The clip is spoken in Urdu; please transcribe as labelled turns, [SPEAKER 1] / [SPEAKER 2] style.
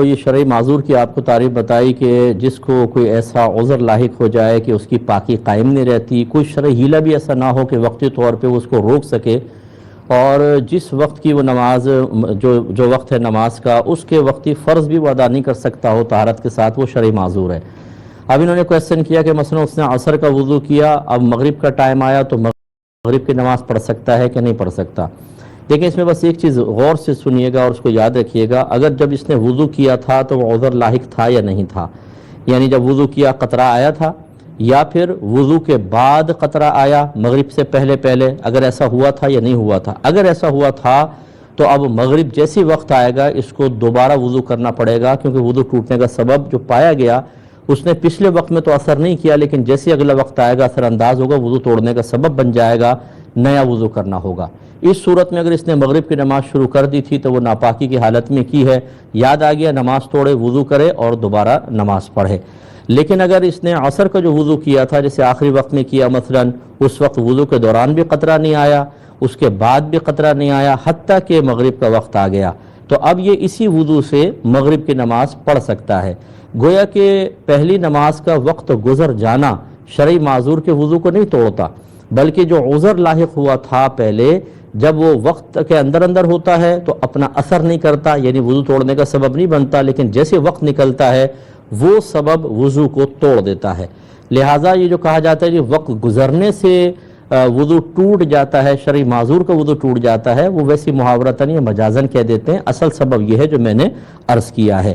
[SPEAKER 1] یہ شرعی معذور کی آپ کو تعریف بتائی کہ جس کو کوئی ایسا عذر لاحق ہو جائے کہ اس کی پاکی قائم نہیں رہتی، کوئی شرعی ہیلہ بھی ایسا نہ ہو کہ وقتی طور پہ وہ اس کو روک سکے، اور جس وقت کی وہ نماز جو وقت ہے نماز کا، اس کے وقتی فرض بھی وہ ادا نہیں کر سکتا ہو طہارت کے ساتھ، وہ شرعی معذور ہے۔ اب انہوں نے کویسچن کیا کہ مثلا اس نے عصر کا وضو کیا، اب مغرب کا ٹائم آیا تو مغرب کی نماز پڑھ سکتا ہے کہ نہیں پڑھ سکتا؟ دیکھیں اس میں بس ایک چیز غور سے سنیے گا اور اس کو یاد رکھیے گا، اگر جب اس نے وضو کیا تھا تو وہ عذر لاحق تھا یا نہیں تھا، یعنی جب وضو کیا قطرہ آیا تھا یا پھر وضو کے بعد قطرہ آیا مغرب سے پہلے، اگر ایسا ہوا تھا یا نہیں ہوا تھا۔ اگر ایسا ہوا تھا تو اب مغرب جیسی وقت آئے گا اس کو دوبارہ وضو کرنا پڑے گا، کیونکہ وضو ٹوٹنے کا سبب جو پایا گیا اس نے پچھلے وقت میں تو اثر نہیں کیا، لیکن جیسے اگلا وقت آئے گا اثر انداز ہوگا، وضو توڑنے کا سبب بن جائے گا، نیا وضو کرنا ہوگا۔ اس صورت میں اگر اس نے مغرب کی نماز شروع کر دی تھی تو وہ ناپاکی کی حالت میں کی ہے، یاد آ گیا نماز توڑے، وضو کرے اور دوبارہ نماز پڑھے۔ لیکن اگر اس نے عصر کا جو وضو کیا تھا جیسے آخری وقت میں کیا، مثلا اس وقت وضو کے دوران بھی قطرہ نہیں آیا، اس کے بعد بھی قطرہ نہیں آیا، حتیٰ کہ مغرب کا وقت آ گیا، تو اب یہ اسی وضو سے مغرب کی نماز پڑھ سکتا ہے۔ گویا کہ پہلی نماز کا وقت گزر جانا شرعی معذور کے وضو کو نہیں توڑتا، بلکہ جو عذر لاحق ہوا تھا پہلے، جب وہ وقت کے اندر ہوتا ہے تو اپنا اثر نہیں کرتا، یعنی وضو توڑنے کا سبب نہیں بنتا، لیکن جیسے وقت نکلتا ہے وہ سبب وضو کو توڑ دیتا ہے۔ لہٰذا یہ جو کہا جاتا ہے کہ وقت گزرنے سے وضو ٹوٹ جاتا ہے، شرعی معذور کا وضو ٹوٹ جاتا ہے، وہ ویسی محاورتاً یا مجازاً کہہ دیتے ہیں، اصل سبب یہ ہے جو میں نے عرض کیا ہے۔